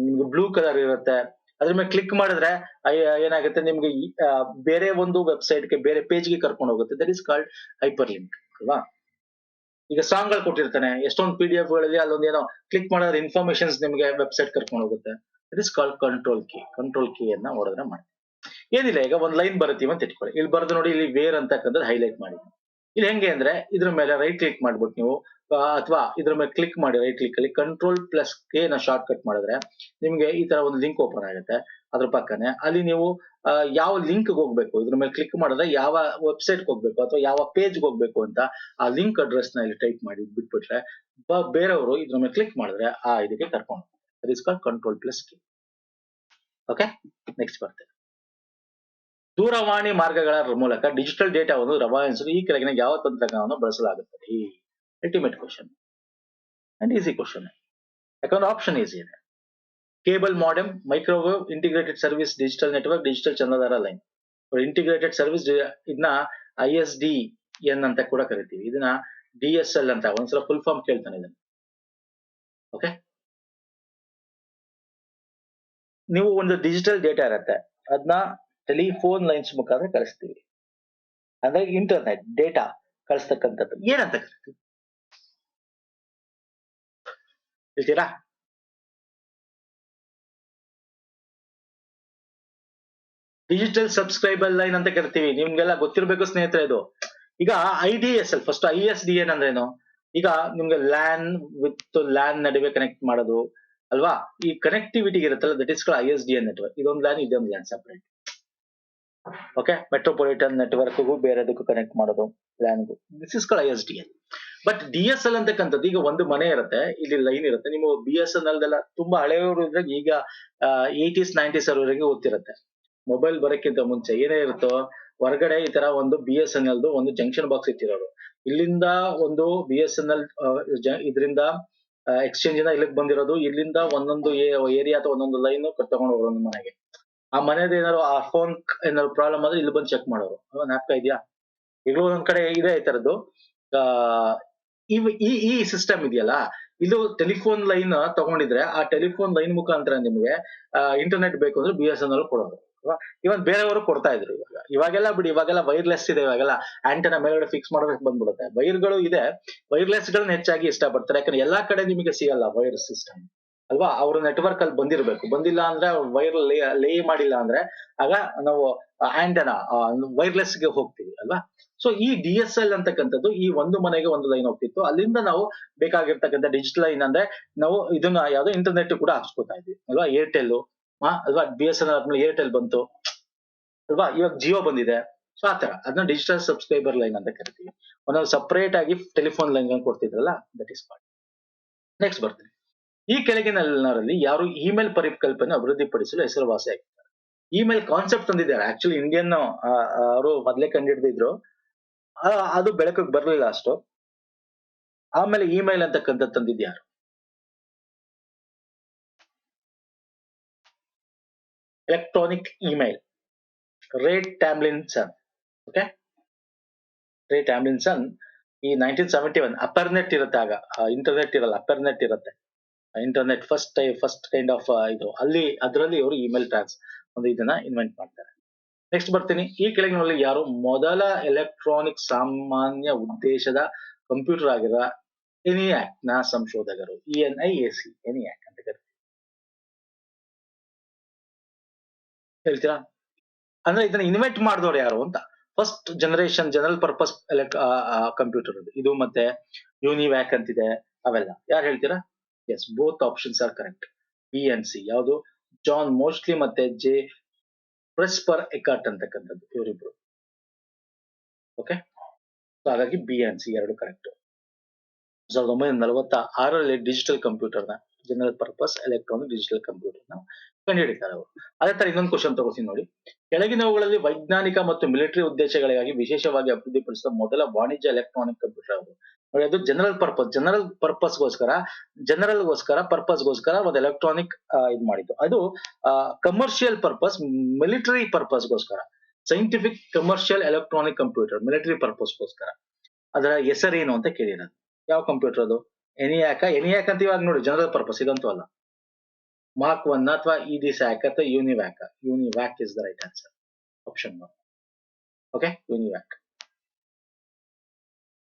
ನಿಮ್ಗೆ ಬ್ಲೂ ಕಲರ್ ಇರುತ್ತೆ. ಅದ್ರ ಮೇಲೆ ಕ್ಲಿಕ್ ಮಾಡಿದ್ರೆ ಏನಾಗುತ್ತೆ, ನಿಮ್ಗೆ ಬೇರೆ ಒಂದು ವೆಬ್ಸೈಟ್ಗೆ, ಬೇರೆ ಪೇಜ್ಗೆ ಕರ್ಕೊಂಡು ಹೋಗುತ್ತೆ. That is called hyperlink ಅಲ್ವಾ? ಈಗ ಸಾಂಗ್ ಗಳು ಕೊಟ್ಟಿರ್ತಾನೆ, ಎಷ್ಟೊಂದು PDF ಗಳಲ್ಲಿ ಅಲ್ಲೊಂದು ಏನೋ ಕ್ಲಿಕ್ ಮಾಡಿದ್ರೆ ಇನ್ಫಾರ್ಮೇಶನ್ಸ್ ನಿಮ್ಗೆ ವೆಬ್ಸೈಟ್ ಕರ್ಕೊಂಡು ಹೋಗುತ್ತೆ. It is called control key. Control key ಅನ್ನ ಹೊಡೆದ್ರೆ ಮಾಡಿ. ಏನಿಲ್ಲ, ಈಗ ಒಂದ್ ಲೈನ್ ಬರುತ್ತೀವಿ ಅಂತ ಇಟ್ಕೊಳ್ಳಿ, ಇಲ್ಲಿ ಬರೆದು ನೋಡಿ, ಇಲ್ಲಿ ವೇರ್ ಅಂತಕ್ಕಂಥದ್ದು ಹೈಲೈಟ್ ಮಾಡಿ. ಇಲ್ಲಿ ಹೆಂಗೆ ಅಂದ್ರೆ, ಇದ್ರ ಮೇಲೆ ರೈಟ್ ಕ್ಲಿಕ್ ಮಾಡ್ಬಿಟ್ಟು ನೀವು, ಅಥವಾ ಇದ್ರ ಮೇಲೆ ಕ್ಲಿಕ್ ಮಾಡಿ, ರೈಟ್ ಕ್ಲಿಕ್ ಅಲ್ಲಿ ಕಂಟ್ರೋಲ್ ಪ್ಲಸ್ ಕೆ ನ ಶಾರ್ಟ್ ಕಟ್ ಮಾಡಿದ್ರೆ ನಿಮ್ಗೆ ಈ ತರ ಒಂದು ಲಿಂಕ್ ಓಪನ್ ಆಗುತ್ತೆ. ಅದ್ರ ಪಕ್ಕನೆ ಅಲ್ಲಿ ನೀವು ಯಾವ ಲಿಂಕ್ ಹೋಗ್ಬೇಕು, ಇದ್ರ ಮೇಲೆ ಕ್ಲಿಕ್ ಮಾಡಿದ್ರೆ ಯಾವ ವೆಬ್ಸೈಟ್ ಹೋಗ್ಬೇಕು ಅಥವಾ ಯಾವ ಪೇಜ್ ಹೋಗ್ಬೇಕು ಅಂತ ಆ ಲಿಂಕ್ ಅಡ್ರೆಸ್ ನ ಇಲ್ಲಿ ಟೈಪ್ ಮಾಡಿ ಬಿಟ್ಬಿಟ್ರೆ, ಬೇರೆಯವರು ಇದ್ರ ಮೇಲೆ ಕ್ಲಿಕ್ ಮಾಡಿದ್ರೆ ಆ ಇದಕ್ಕೆ ಕರ್ಕೊಂಡು that is called control plus K. Okay, next ಬರ್ತೇವೆ, ದೂರವಾಣಿ ಮಾರ್ಗಗಳ ಮೂಲಕ ಡಿಜಿಟಲ್ ಡೇಟಾವನ್ನು ರವಾನಿಸಲು ಈ ಕೆಳಗಿನ ಯಾವ ತಂತ್ರಜ್ಞಾನವನ್ನು ಬಳಸಲಾಗುತ್ತದೆ? Ultimate question and easy question, ಯಾಕಂದ್ರೆ ಆಪ್ಷನ್ ಈಸಿ ಇದೆ. Cable modem, microwave, integrated service digital network, digital ಚಂದಾದಾರ ಲೈನ್. ಇಂಟಿಗ್ರೇಟೆಡ್ ಸರ್ವಿಸ್ ಇದನ್ನ ISDN ಅಂತ ಕೂಡ ಕರಿತೀವಿ, ಇದನ್ನ DSL ಅಂತ. ಒಂದ್ಸಲ ಫುಲ್ ಫಾರ್ಮ್ ಕೇಳ್ತಾನೆ ಇದನ್ನ. ಓಕೆ, ನೀವು ಒಂದು ಡಿಜಿಟಲ್ ಡೇಟಾ ಇರುತ್ತೆ, ಅದನ್ನ ಟೆಲಿಫೋನ್ ಲೈನ್ಸ್ ಮುಖಾಂತರ ಕಳಿಸ್ತೀವಿ, ಅಂದ್ರೆ ಇಂಟರ್ನೆಟ್ ಡೇಟಾ ಕಳಿಸ್ತಕ್ಕಂಥದ್ದು ಏನಂತ ಕರಿತೀವಿ ಹೇಳ್ತೀರಾ? ಡಿಜಿಟಲ್ ಸಬ್ಸ್ಕ್ರೈಬರ್ ಲೈನ್ ಅಂತ ಕರಿತೀವಿ. ನಿಮ್ಗೆಲ್ಲ ಗೊತ್ತಿರ್ಬೇಕು ಸ್ನೇಹಿತರೆ ಇದು. ಈಗ IDSL, ಫಸ್ಟ್ ISDN ಅಂದ್ರೆ ಏನು? ಈಗ ನಿಮ್ಗೆ ಲ್ಯಾನ್ ವಿತ್ ಲ್ಯಾನ್ ನಡುವೆ ಕನೆಕ್ಟ್ ಮಾಡೋದು ಅಲ್ವಾ? ಈ ಕನೆಕ್ಟಿವಿಟಿ ಇರುತ್ತಲ್ಲ, that is called ISDN network. ಇದೊಂದು ಲ್ಯಾನ್, ಇದೊಂದು ಲ್ಯಾನ್ ಸಪರೇಟ್. ಓಕೆ, ಮೆಟ್ರೋಪಾಲಿಟನ್ ನೆಟ್ವರ್ಕ್ಗೂ ಬೇರೆದಕ್ಕೂ ಕನೆಕ್ಟ್ ಮಾಡೋದು ಲ್ಯಾನ್ಗೂ, this is called ISDN. But DSL ಅಂತಕ್ಕಂಥದ್ದು, ಈಗ ಒಂದು ಮನೆ ಇರುತ್ತೆ, ಇಲ್ಲಿ ಲೈನ್ ಇರುತ್ತೆ. ನೀವು BSNL ಎಲ್ಲ ತುಂಬಾ ಹಳೆಯವರು ಇದ್ರೆ, ಈಗ 80s 90s ಅವರೆಗೆ ಗೊತ್ತಿರುತ್ತೆ. ಮೊಬೈಲ್ ಬರೋಕ್ಕಿಂತ ಮುಂಚೆ ಏನೇ ಇರುತ್ತೋ, ಹೊರಗಡೆ ಈ ತರ ಒಂದು BSNL ಒಂದು ಜಂಕ್ಷನ್ ಬಾಕ್ಸ್ ಇಟ್ಟಿರೋರು. ಇಲ್ಲಿಂದ ಒಂದು BSNL ಇದರಿಂದ ಎಕ್ಸ್ಚೇಂಜ್ ಇಂದ ಇಲ್ಲಿಗೆ ಬಂದಿರೋದು, ಇಲ್ಲಿಂದ ಒಂದೊಂದು ಏರಿಯಾ ಅಥವಾ ಒಂದೊಂದು ಲೈನ್ ತಗೊಂಡು ಹೋಗೋರು ನಿಮ್ಮ ಮನೆಗೆ. ಆ ಮನೆಯದು ಏನಾದ್ರು ಆ ಫೋನ್ ಏನಾದ್ರು ಪ್ರಾಬ್ಲಮ್ ಆದ್ರೆ ಇಲ್ಲಿ ಬಂದು ಚೆಕ್ ಮಾಡೋರು. ಜ್ಞಾಪಕ ಇದೆಯಾ? ಈಗಲೂ ಒಂದ್ ಕಡೆ ಇದೆ ಈ ತರದ್ದು. ಈ ಸಿಸ್ಟಮ್ ಇದೆಯಲ್ಲ, ಇದು ಟೆಲಿಫೋನ್ ಲೈನ್ ತಗೊಂಡಿದ್ರೆ ಆ ಟೆಲಿಫೋನ್ ಲೈನ್ ಮುಖಾಂತರ ನಿಮ್ಗೆ ಇಂಟರ್ನೆಟ್ ಬೇಕು ಅಂದ್ರೆ BSNL ಕೊಡೋದು. ಇವನ್ ಬೇರೆಯವರು ಕೊಡ್ತಾ ಇದ್ರು. ಇವಾಗೆಲ್ಲ ಬಿಡಿ, ಇವಾಗೆಲ್ಲ ವೈರ್ಲೆಸ್ ಇದೆ, ಇವಾಗೆಲ್ಲ ಆಂಟೆನಾ ಮೇಲ್ಗಡೆ ಫಿಕ್ಸ್ ಮಾಡೋದಕ್ಕೆ ಬಂದ್ಬಿಡುತ್ತೆ. ವೈರ್ಗಳು ಇದೆ, ವೈರ್ಲೆಸ್ ಗಳನ್ನ ಹೆಚ್ಚಾಗಿ ಇಷ್ಟಪಡ್ತಾರೆ, ಯಾಕಂದ್ರೆ ಎಲ್ಲಾ ಕಡೆ ನಿಮಗೆ ಸಿಗಲ್ಲ ವೈರ್ ಸಿಸ್ಟಮ್ ಅಲ್ವಾ? ಅವ್ರ ನೆಟ್ವರ್ಕ್ ಅಲ್ಲಿ ಬಂದಿರಬೇಕು. ಬಂದಿಲ್ಲ ಅಂದ್ರೆ, ವೈರ್ ಲೇ ಮಾಡಿಲ್ಲ ಅಂದ್ರೆ, ಆಗ ನಾವು ಆಂಟೆನಾ ವೈರ್ಲೆಸ್ ಗೆ ಹೋಗ್ತೀವಿ ಅಲ್ವಾ? ಸೊ ಈ DSL ಅಂತಕ್ಕಂಥದ್ದು, ಈ ಒಂದು ಮನೆಗೆ ಒಂದು ಲೈನ್ ಹೋಗ್ತಿತ್ತು, ಅಲ್ಲಿಂದ ನಾವು ಬೇಕಾಗಿರ್ತಕ್ಕಂಥ ಡಿಜಿಟಲ್ ಲೈನ್ ಅಂದ್ರೆ ನಾವು ಇದನ್ನ ಯಾವ್ದೋ ಇಂಟರ್ನೆಟ್ ಕೂಡ ಹಾಕ್ಸ್ಕೊತಾ ಇದ್ವಿ ಅಲ್ವಾ? ಏರ್ಟೆಲ್ ಅಲ್ವಾ? BSNL ಆದ್ಮೇಲೆ ಏರ್ಟೆಲ್ ಬಂತು ಅಲ್ವಾ? ಇವಾಗ ಜಿಯೋ ಬಂದಿದೆ. ಸೊ ಆತರ ಅದನ್ನ ಡಿಜಿಟಲ್ ಸಬ್ಸ್ಕ್ರೈಬರ್ ಲೈನ್ ಅಂತ ಕರಿತೀವಿ. ಒಂದೊಂದು ಸಪರೇಟ್ ಆಗಿ ಟೆಲಿಫೋನ್ ಲೈನ್ ಕೊಡ್ತಿದ್ರಲ್ಲ, ದಟ್ ಇಸ್ ಕಾಲ್ಡ್. ನೆಕ್ಸ್ಟ್ ಬರ್ತೀನಿ, ಈ ಕೆಳಗಿನಲ್ಲರಲ್ಲಿ ಯಾರು ಇಮೇಲ್ ಪರಿಕಲ್ಪನೆ ಅಭಿವೃದ್ಧಿಪಡಿಸಲು ಹೆಸರುವಾಸಿಯಾಗಿದ್ದಾರೆ? ಇಮೇಲ್ ಕಾನ್ಸೆಪ್ಟ್ ತಂದಿದ್ದಾರೆ, ಆಕ್ಚುಲಿ ಇಂಡಿಯನ್ ಅವರು ಮೊದಲೇ ಕಂಡಿಡಿದಿದ್ರು, ಅದು ಬೆಳಕಿಗೆ ಬರ್ಲಿಲ್ಲ ಅಷ್ಟು. ಆಮೇಲೆ ಇಮೇಲ್ ಅಂತಕ್ಕಂಥ ತಂದಿದ್ಯಾರು? ಎಲೆಕ್ಟ್ರಾನಿಕ್ ಇಮೇಲ್, ರೇ ಟ್ಯಾಮ್ಲಿನ್ಸನ್. ಓಕೆ, ರೇ ಟ್ಯಾಮ್ಲಿನ್ಸನ್ ಈ 1971 ಅಪರ್ನೆಟ್ ಇರುತ್ತೆ ಆಗ, ಇಂಟರ್ನೆಟ್ ಇರಲ್ಲ, ಅಪರ್ನೆಟ್ ಇರುತ್ತೆ. ಇಂಟರ್ನೆಟ್ ಫಸ್ಟ್ ಕೈಂಡ್ ಆಫ್ ಇದು ಅಲ್ಲಿ ಅದರಲ್ಲಿ ಅವರು ಇಮೇಲ್ ಟ್ರಾನ್ಸ್ ಒಂದು ಇದನ್ನ ಇನ್ವೆಂಟ್ ಮಾಡ್ತಾರೆ. ನೆಕ್ಸ್ಟ್ ಬರ್ತೀನಿ, ಈ ಕೆಳಗಿನಲ್ಲಿ ಯಾರು ಮೊದಲ ಎಲೆಕ್ಟ್ರಾನಿಕ್ ಸಾಮಾನ್ಯ ಉದ್ದೇಶದ ಕಂಪ್ಯೂಟರ್ ಆಗಿರೋ ಎನಿಯಾಕ್ ನ ಸಂಶೋಧಕರು? ENIAC, ಎನಿಯಾಕ್ ಅಂತ ಕರೀತೀವಿ. ಹೇಳ್ತೀರಾ? ಅಂದ್ರೆ ಇದನ್ನ ಇನ್ವೆಂಟ್ ಮಾಡಿದವ್ರು ಯಾರು ಅಂತ. First generation general purpose computer ಇದು, ಮತ್ತೆ ಯೂನಿವ್ಯಾಕ್ ಅಂತಿದೆ, ಅವೆಲ್ಲ ಯಾರು ಹೇಳ್ತೀರಾ? Yes, both options are correct. BNC ಯಾವುದು? ಜಾನ್ ಮೋಸ್ಟ್ಲಿ ಮತ್ತೆ ಜೆ ಪ್ರೆಸ್ಪರ್ ಎಕಾರ್ಟ್ ಅಂತಕ್ಕಂಥದ್ದು, ಇವರಿಬ್ರು. ಓಕೆ, ಹಾಗಾಗಿ BNC ಎರಡು ಕರೆಕ್ಟ್. 1946ರಲ್ಲಿ ಡಿಜಿಟಲ್ ಕಂಪ್ಯೂಟರ್ನ, general purpose electronic digital computer ನ ಕಂಡುಹಿಡಿತಾರೆ ಅವರು. ಅದೇ ತರ ಇನ್ನೊಂದು ಕ್ವಶನ್ ತಗೋತೀನಿ ನೋಡಿ. ಕೆಳಗಿನವುಗಳಲ್ಲಿ ವೈಜ್ಞಾನಿಕ ಮತ್ತು ಮಿಲಿಟರಿ ಉದ್ದೇಶಗಳಿಗಾಗಿ ವಿಶೇಷವಾಗಿ ಅಭಿವೃದ್ಧಿಪಡಿಸಿದ ಮೊದಲ ವಾಣಿಜ್ಯ ಎಲೆಕ್ಟ್ರಾನಿಕ್ ಕಂಪ್ಯೂಟರ್ ಯಾವುದು? ನೋಡಿ, ಅದು ಜನರಲ್ ಪರ್ಪಸ್ಗೋಸ್ಕರ ಒಂದು ಎಲೆಕ್ಟ್ರಾನಿಕ್ ಇದು ಮಾಡಿದ್ದು. ಅದು ಕಮರ್ಷಿಯಲ್ ಪರ್ಪಸ್, ಮಿಲಿಟರಿ ಪರ್ಪಸ್ಗೋಸ್ಕರ, scientific commercial electronic computer, military ಪರ್ಪಸ್ಗೋಸ್ಕರ. ಅದರ ಹೆಸರೇನು ಅಂತ ಕೇಳಿರೋದು. ಯಾವ ಕಂಪ್ಯೂಟರ್ ಅದು? ಎನಿಯಾಕ್ ಅಂತ ಇವಾಗ ನೋಡಿ, ಜನರಲ್ ಪರ್ಪಸ್ ಇದಂತೂ ಅಲ್ಲ. ಮಾರ್ಕ್ 1 ಅಥವಾ EDSAC ಅಥವಾ UNIVAC? UNIVAC is the right answer, option 1. Okay, UNIVAC,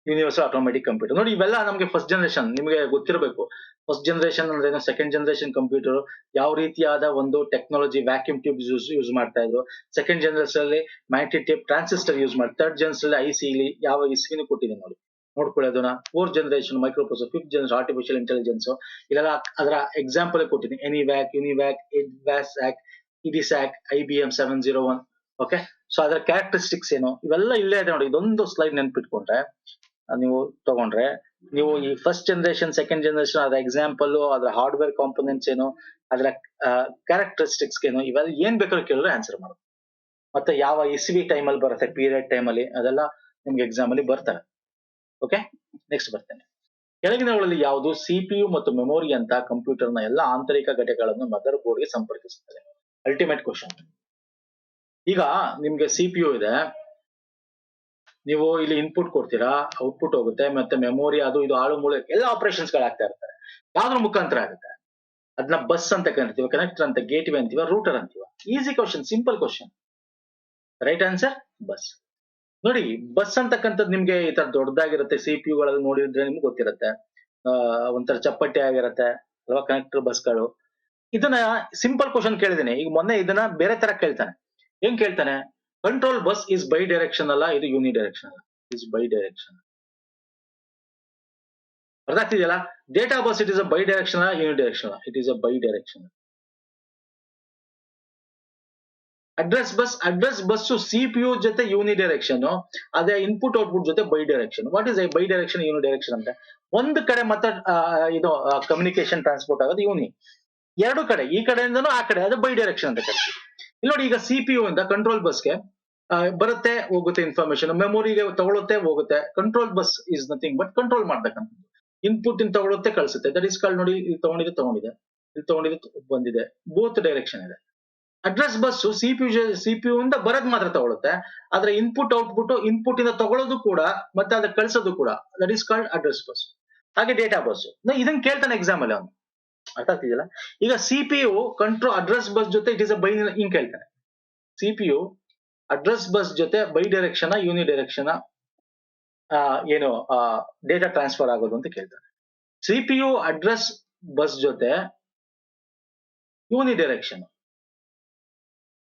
universal automatic computer. ನೋಡಿ, ಇವೆಲ್ಲ ನಮಗೆ ಫಸ್ಟ್ ಜನರೇಷನ್, ನಿಮಗೆ ಗೊತ್ತಿರಬೇಕು. ಫಸ್ಟ್ ಜನರೇಷನ್ ಅಂದ್ರೆ ಸೆಕೆಂಡ್ ಜನರೇಷನ್ ಕಂಪ್ಯೂಟರ್ ಯಾವ ರೀತಿಯಾದ ಒಂದು ಟೆಕ್ನಾಲಜಿ, ವ್ಯಾಕ್ಯೂಮ್ ಟ್ಯೂಬ್ ಯೂಸ್ ಮಾಡ್ತಾ ಇದ್ರು. ಸೆಕೆಂಡ್ ಜನರೇಷನ್ ಅಲ್ಲಿ ಮ್ಯಾಗ್ನೆಟಿಕ್ ಟೇಪ್ ಟ್ರಾನ್ಸಿಸ್ಟರ್ ಯೂಸ್ ಮಾಡಿ. ಥರ್ಡ್ ಜನರೇಷನ್ IC ಯಾವ ಇಸ್ವಿನೂ ಕೊಟ್ಟಿದೆ ನೋಡಿ, ನೋಡ್ಕೊಳ್ಳೋದನ್ನ. Fourth generation microprocessor, fifth generation artificial intelligence, ಇದೆಲ್ಲ ಅದರ ಎಕ್ಸಾಂಪಲ್ ಕೊಟ್ಟಿದ್ದೀನಿ. ENIAC, UNIVAC, EDSAC, IBM 701. Okay, so ಅದರ ಕ್ಯಾರೆಕ್ಟರಿಸ್ಟಿಕ್ಸ್ ಏನು, ಇವೆಲ್ಲ ಇಲ್ಲೇ ಇದೆ ನೋಡಿ. ಇದೊಂದು ಸ್ಲೈಡ್ ನೆನ್ಪಿಟ್ಕೊಂಡ್ರೆ, ನೀವು ತಗೊಂಡ್ರೆ, ನೀವು ಈ ಫಸ್ಟ್ ಜನರೇಷನ್, ಸೆಕೆಂಡ್ ಜನರೇಷನ್, ಅದರ ಎಕ್ಸಾಂಪಲ್, ಅದರ ಹಾರ್ಡ್ವೇರ್ ಕಾಂಪೋನೆಂಟ್ಸ್ ಏನು, ಅದರ ಕ್ಯಾರೆಕ್ಟರಿಸ್ಟಿಕ್ಸ್ ಏನು, ಇವೆಲ್ಲ ಏನ್ ಬೇಕಾದ್ರೂ ಕೇಳಿದ್ರೆ ಆನ್ಸರ್ ಮಾಡೋದು. ಮತ್ತೆ ಯಾವ ಇಸ್ವಿ ಟೈಮಲ್ಲಿ ಬರುತ್ತೆ, ಪೀರಿಯಡ್ ಟೈಮಲ್ಲಿ, ಅದೆಲ್ಲ ನಿಮ್ಗೆ ಎಕ್ಸಾಮ್ ಅಲ್ಲಿ ಬರ್ತವೆ. ಓಕೆ, ನೆಕ್ಸ್ಟ್ ಬರ್ತೇನೆ. ಕೆಳಗಿನವುಗಳಲ್ಲಿ ಯಾವುದು CPU ಮತ್ತು ಮೆಮೊರಿ ಅಂತ ಕಂಪ್ಯೂಟರ್ನ ಎಲ್ಲ ಆಂತರಿಕ ಘಟಕಗಳನ್ನು ಮದರ್ ಬೋರ್ಡ್ಗೆ ಸಂಪರ್ಕಿಸುತ್ತದೆ? Ultimate question. ಈಗ ನಿಮ್ಗೆ CPU ಇದೆ, ನೀವು ಇಲ್ಲಿ ಇನ್ಪುಟ್ ಕೊಡ್ತೀರಾ, ಔಟ್ಪುಟ್ ಹೋಗುತ್ತೆ, ಮತ್ತೆ ಮೆಮೊರಿ ಅದು ಇದು ಆಳು ಮೂಳೆ ಎಲ್ಲ ಆಪರೇಷನ್ಸ್ ಗಳಾಗ್ತಾ ಇರ್ತಾರೆ. ಯಾವ್ದ್ರ ಮುಖಾಂತರ ಆಗುತ್ತೆ? ಅದನ್ನ ಬಸ್ ಅಂತ ಕರಿತೀವಿ, ಕನೆಕ್ಟರ್ ಅಂತ, ಗೇಟ್ವೇ ಅಂತೀವ, ರೂಟರ್ ಅಂತೀವ. Easy question, simple question. Right answer bus. ನೋಡಿ, ಬಸ್ ಅಂತಕ್ಕಂಥದ್ದು ನಿಮ್ಗೆ ಈ ತರ ದೊಡ್ಡದಾಗಿರುತ್ತೆ. CPU ಗಳಲ್ಲಿ ನೋಡಿದ್ರೆ ನಿಮ್ಗೆ ಗೊತ್ತಿರುತ್ತೆ, ಒಂಥರ ಚಪ್ಪಟ್ಟೆ ಆಗಿರುತ್ತೆ ಅಲ್ವಾ, ಕನೆಕ್ಟರ್ ಬಸ್ಗಳು. ಇದನ್ನ ಸಿಂಪಲ್ ಕ್ವಶನ್ ಕೇಳಿದೀನಿ. ಈಗ ಮೊನ್ನೆ ಇದನ್ನ ಬೇರೆ ತರ ಕೇಳ್ತಾನೆ. ಏನ್ ಕೇಳ್ತಾನೆ? Control bus is bi direction ಅಲ್ಲ, ಇದು ಯೂನಿ ಡೈರೆಕ್ಷನ್ ಅಲ್ಲ, ಇಸ್ ಬೈ ಡೈರೆಕ್ಷನ್. ಅರ್ಥ ಆಗ್ತಿದೆಯಲ್ಲ? Data bus it is a bi direction, uni direction, it is a bi direction. Address bus CPU ಜೊತೆ ಯೂನಿ ಡೈರೆಕ್ಷನ್, ಅದೇ ಇನ್ಪುಟ್ ಔಟ್ಪುಟ್ ಜೊತೆ bi direction. What is bi direction, uni direction ಅಂತ? ಒಂದು ಕಡೆ ಮತ್ತೆ ಇದು ಕಮ್ಯುನಿಕೇಶನ್ ಟ್ರಾನ್ಸ್ಪೋರ್ಟ್ ಆಗೋದು ಯೂನಿ, ಎರಡು ಕಡೆ, ಈ ಕಡೆಯಿಂದನೂ ಆ ಕಡೆ, ಅದು ಬೈ ಡೈರೆಕ್ಷನ್ ಅಂತ ಕರಿತೀವಿ. ಇಲ್ಲಿ ನೋಡಿ, ಈಗ CPU ಇಂದ ಕಂಟ್ರೋಲ್ ಬಸ್ಗೆ ಬರುತ್ತೆ ಹೋಗುತ್ತೆ ಇನ್ಫಾರ್ಮೇಶನ್, ಮೆಮೊರಿಗೆ ತಗೊಳುತ್ತೆ ಹೋಗುತ್ತೆ. Control bus is nothing but control ಮಾಡ್ಬೇಕಂತ. ಇನ್ಪುಟ್ ಇನ್ ತಗೊಳುತ್ತೆ ಕಳಿಸುತ್ತೆ, ದಟ್ ಇಸ್ ಕಾಲ್ಡ್. ನೋಡಿ, ಇಲ್ಲಿ ತಗೊಂಡಿದೆ, ಇಲ್ಲಿ ಬಂದಿದೆ, ಬೋತ್ ಡೈರೆಕ್ಷನ್ ಇದೆ. ಅಡ್ರೆಸ್ ಬಸ್ CPU ಇಂದ ಬರೋದ್ ಮಾತ್ರ ತಗೊಳುತ್ತೆ, ಆದ್ರೆ ಇನ್ಪುಟ್ ಇಂದ ತಗೊಳ್ಳೋದು ಕೂಡ ಮತ್ತೆ ಅದಕ್ಕೆ ಕಳಿಸೋದು ಕೂಡ, that is called address bus. ಹಾಗೆ ಡೇಟಾ ಬಸ್ ಇದನ್ನ ಕೇಳ್ತಾನೆ ಎಕ್ಸಾಮ್ ಅಲ್ಲಿ ಅವನು. ಅರ್ಥ ಆಗ್ತಿದೆಯಲ್ಲ? ಈಗ CPU ಅಡ್ರೆಸ್ ಬಸ್ ಜೊತೆ ಇಟ್ ಇಸ್ ಅ ಬೈ, ಹಿಂಗ್ ಕೇಳ್ತಾನೆ. CPU ಅಡ್ರೆಸ್ ಬಸ್ ಜೊತೆ ಬೈ ಡೈರೆಕ್ಷನ್, ಯೂನಿ ಡೈರೆಕ್ಷನ್, ಏನು ಡೇಟಾ ಟ್ರಾನ್ಸ್ಫರ್ ಆಗೋದು ಅಂತ ಕೇಳ್ತಾರೆ. CPU ಅಡ್ರೆಸ್ ಬಸ್ ಜೊತೆ ಯೂನಿ ಡೈರೆಕ್ಷನ್.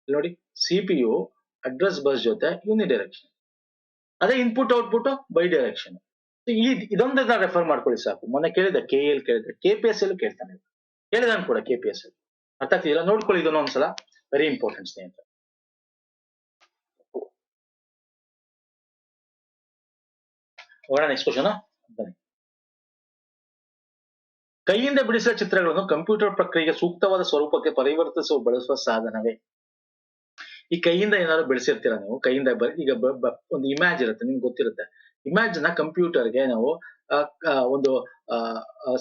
ನೋಡಿ, CPU ಅಡ್ರೆಸ್ ಬಸ್ ಜೊತೆ ಯೂನಿ ಡೈರೆಕ್ಷನ್, ಅದೇ ಇನ್ಪುಟ್ ಔಟ್ಪುಟ್ ಬೈ ಡೈರೆಕ್ಷನ್. ಇದೊಂದನ್ನ ರೆಫರ್ ಮಾಡ್ಕೊಳ್ಳಿ ಸಾಕು. ಮೊನ್ನೆ ಕೇಳಿದೆ, KL ಕೇಳಿದ್ರೆ, KPS ಅಲ್ಲೂ ಕೇಳ್ತಾನೆ, ಕೇಳಿದಾನ ಕೂಡ KPS ಅಲ್ಲಿ. ಅರ್ಥ ಆಗ್ತಿಲ್ಲ? ನೋಡ್ಕೊಳ್ಳಿ ಇದನ್ನ ಒಂದ್ಸಲ, ವೆರಿ ಇಂಪಾರ್ಟೆಂಟ್ ಸ್ನೇಹಿತರೆ. ಹೋಗೋಣ ನೆಕ್ಸ್ಟ್ ಕ್ವಶನ್ ಬನ್ನಿ. ಕೈಯಿಂದ ಬಿಡಿಸಿದ ಚಿತ್ರಗಳನ್ನು ಕಂಪ್ಯೂಟರ್ ಪ್ರಕ್ರಿಯೆಗೆ ಸೂಕ್ತವಾದ ಸ್ವರೂಪಕ್ಕೆ ಪರಿವರ್ತಿಸುವ ಬಳಸುವ ಸಾಧನವೇ? ಈ ಕೈಯಿಂದ ಏನಾದ್ರು ಬೆಳೆಸಿರ್ತೀರಾ ನೀವು, ಕೈಯಿಂದ ಈಗ ಒಂದು ಇಮೇಜ್ ಇರುತ್ತೆ, ನಿಮ್ಗೆ ಗೊತ್ತಿರುತ್ತೆ. ಇಮೇಜ್ ನ ಕಂಪ್ಯೂಟರ್ಗೆ ನಾವು ಒಂದು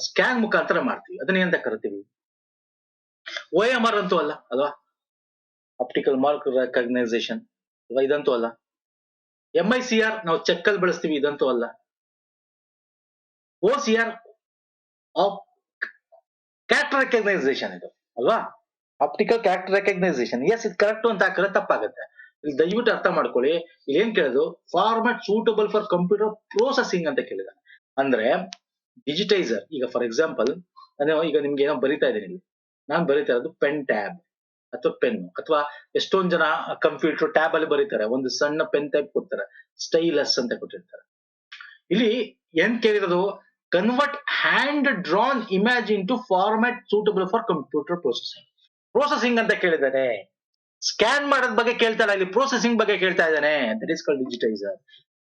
ಸ್ಕ್ಯಾನ್ ಮುಖಾಂತರ ಮಾಡ್ತೀವಿ, ಅದನ್ನ ಎಂತ ಕರಿತೀವಿ? OMR ಅಂತೂ ಅಲ್ಲ ಅಲ್ವಾ, ಆಪ್ಟಿಕಲ್ ಮಾರ್ಕ್ ರೆಕಗ್ನೈಸೇಷನ್ ಅಲ್ವಾ, ಇದಂತೂ ಅಲ್ಲ. MICR ನಾವು ಚೆಕ್ ಅಲ್ಲಿ ಬಳಸ್ತೀವಿ, ಇದಂತೂ ಅಲ್ಲ. OCR ಕ್ಯಾರೆಕ್ಟರ್ ರೆಕಗ್ನೈಸೇಷನ್ ಇದು ಅಲ್ವಾ, ಆಪ್ಟಿಕಲ್ ಕ್ಯಾರೆಕ್ಟರ್ ರೆಕಗ್ನೈಸೇಷನ್. ಎಸ್, ಇದು ಕರೆಕ್ಟ್ ಅಂತ ಹಾಕಿದ್ರೆ ತಪ್ಪಾಗುತ್ತೆ. ಇಲ್ಲಿ ದಯವಿಟ್ಟು ಅರ್ಥ ಮಾಡ್ಕೊಳ್ಳಿ. ಇಲ್ಲಿ ಏನ್ ಕೇಳೋದು, format suitable for computer processing ಅಂತ ಕೇಳಿದ. ಅಂದ್ರೆ ಡಿಜಿಟೈಸರ್, ಈಗ ಫಾರ್ ಎಕ್ಸಾಂಪಲ್ ನಾನು ಈಗ ನಿಮ್ಗೆ ಏನೋ ಬರಿತಾ ಇದ್ದೀನಿ ಇಲ್ಲಿ, ನಾನು ಬರಿತಾ ಇರೋದು ಪೆನ್ ಟ್ಯಾಬ್ ಅಥವಾ ಪೆನ್, ಅಥವಾ ಎಷ್ಟೊಂದ್ ಜನ ಕಂಪ್ಯೂಟರ್ ಟ್ಯಾಬ್ ಅಲ್ಲಿ ಬರೀತಾರೆ, ಒಂದು ಸಣ್ಣ ಪೆನ್ ಟೈಪ್ ಕೊಡ್ತಾರೆ, ಸ್ಟೈಲಸ್ ಅಂತ ಕೊಟ್ಟಿರ್ತಾರೆ. ಇಲ್ಲಿ ಏನ್ ಕೇಳಿರೋದು, convert hand drawn image into format suitable for computer processing. Processing ಅಂತ ಕೇಳಿದ್ದಾನೆ, ಸ್ಕ್ಯಾನ್ ಮಾಡೋದ್ ಬಗ್ಗೆ ಕೇಳ್ತಾನೆ, ಇಲ್ಲಿ ಪ್ರೊಸೆಸಿಂಗ್ ಬಗ್ಗೆ ಕೇಳ್ತಾ ಇದ್ದಾನೆ. That is called digitiser.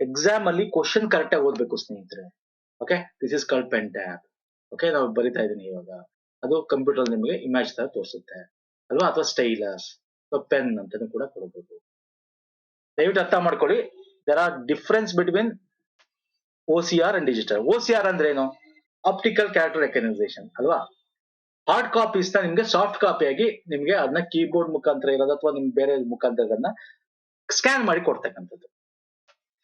Exam ಅಲ್ಲಿ ಕ್ವಶನ್ ಕರೆಕ್ಟ್ ಆಗಿ ಓದ್ಬೇಕು ಸ್ನೇಹಿತರೆ. Okay, this is called pen tab. Okay, ನಾವು ಬರಿತಾ ಇದ್ದೀನಿ ಇವಾಗ, ಅದು ಕಂಪ್ಯೂಟರ್ ನಿಮಗೆ ಇಮೇಜ್ ತರ ತೋರಿಸುತ್ತೆ ಅಲ್ವಾ, ಅಥವಾ ಸ್ಟೈಲಸ್ ಅಥವಾ ಪೆನ್ ಅಂತಾನು ಕೂಡ ಕೊಡಬಹುದು. ದಯವಿಟ್ಟು ಅರ್ಥ ಮಾಡ್ಕೊಳ್ಳಿ, there are difference between OCR and digital. OCR ಅಂದ್ರೆ ಏನು, ಆಪ್ಟಿಕಲ್ ಕ್ಯಾರೆಕ್ಟರ್ ರೆಕಗ್ನೈಸೇಷನ್ ಅಲ್ವಾ. ಹಾರ್ಡ್ ಕಾಪೀಸ್ ನ ನಿಮ್ಗೆ ಸಾಫ್ಟ್ ಕಾಪಿ ಆಗಿ ನಿಮ್ಗೆ ಅದನ್ನ ಕೀಬೋರ್ಡ್ ಮುಖಾಂತರ ಇರೋದು ಅಥವಾ ನಿಮ್ ಬೇರೆ ಮುಖಾಂತರ ಅದನ್ನ ಸ್ಕ್ಯಾನ್ ಮಾಡಿ ಕೊಡ್ತಕ್ಕಂಥದ್ದು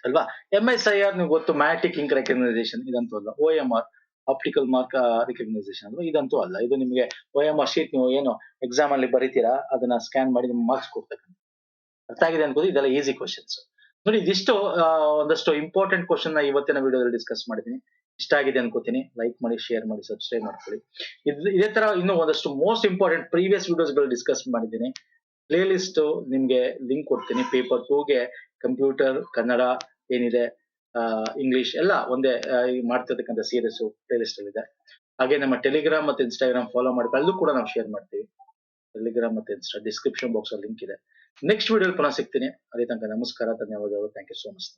ಅಲ್ವಾ. MICR ನೀವು ಗೊತ್ತು, ಮ್ಯಾಟಿಕ್ ಇಂಕ್ ರೆಕಗ್ನೈಸೇಷನ್, ಇದಂತೂ ಅಲ್ಲ. OMR ಆಪ್ಟಿಕಲ್ ಮಾರ್ಕ್ ರೆಕಗ್ನೈಸೇಷನ್ ಅಲ್ವಾ, ಇದಂತೂ ಅಲ್ಲ. ಇದು ನಿಮ್ಗೆ OMR ಶೀಟ್ ನೀವು ಏನು ಎಕ್ಸಾಮ್ ಅಲ್ಲಿ ಬರೀತೀರಾ ಅದನ್ನ ಸ್ಕ್ಯಾನ್ ಮಾಡಿ ನಿಮ್ಗೆ ಮಾರ್ಕ್ಸ್ ಕೊಡ್ತಕ್ಕಂಥ. ಅರ್ಥ ಆಗಿದೆ ಅನ್ಕೋದು. ಇದೆಲ್ಲ ಈಸಿ ಕ್ವಶನ್ಸ್ ನೋಡಿ. ಇದಿಷ್ಟು ಒಂದಷ್ಟು ಇಂಪಾರ್ಟೆಂಟ್ ಕ್ವಶನ್ ನ ಇವತ್ತಿನ ವಿಡಿಯೋದಲ್ಲಿ ಡಿಸ್ಕಸ್ ಮಾಡಿದ್ದೀನಿ. ಇಷ್ಟ ಆಗಿದೆ ಅನ್ಕೋತೀನಿ. ಲೈಕ್ ಮಾಡಿ, ಶೇರ್ ಮಾಡಿ, ಸಬ್ಸ್ಕ್ರೈಬ್ ಮಾಡ್ಕೊಳ್ಳಿ. ಇದೇ ತರ ಇನ್ನೂ ಒಂದಷ್ಟು ಮೋಸ್ಟ್ ಇಂಪಾರ್ಟೆಂಟ್ ಪ್ರೀವಿಯಸ್ ವಿಡಿಯೋಸ್ ಗಳು ಡಿಸ್ಕಸ್ ಮಾಡಿದ್ದೀನಿ. ಪ್ಲೇ ಲಿಸ್ಟ್ ನಿಮ್ಗೆ ಲಿಂಕ್ ಕೊಡ್ತೀನಿ. ಪೇಪರ್ 2ಗೆ ಕಂಪ್ಯೂಟರ್ ಕನ್ನಡ ಏನಿದೆ, ಇಂಗ್ಲಿಷ್ ಎಲ್ಲ ಒಂದೇ ಮಾಡ್ತಿರ್ತಕ್ಕಂಥ ಸೀರೀಸ್ ಪ್ಲೇ ಲಿಸ್ಟ್ ಅಲ್ಲಿ ಇದೆ. ಹಾಗೆ ನಮ್ಮ ಟೆಲಿಗ್ರಾಮ್ ಮತ್ತೆ ಇನ್ಸ್ಟಾಗ್ರಾಮ್ ಫಾಲೋ ಮಾಡಿ, ಅಲ್ಲೂ ಕೂಡ ನಾವು ಶೇರ್ ಮಾಡ್ತೀವಿ. ಟೆಲಿಗ್ರಾಮ್ ಮತ್ತೆ ಇನ್ಸ್ಟಾ ಡಿಸ್ಕ್ರಿಪ್ಷನ್ ಬಾಕ್ಸ್ ಅಲ್ಲಿ ಲಿಂಕ್ ಇದೆ. ನೆಕ್ಸ್ಟ್ ವಿಡಿಯೋ ಪುನಃ ಸಿಗ್ತೀನಿ. ಅಲ್ಲಿ ತನಕ ನಮಸ್ಕಾರ, ಧನ್ಯವಾದಗಳು. Thank you so much.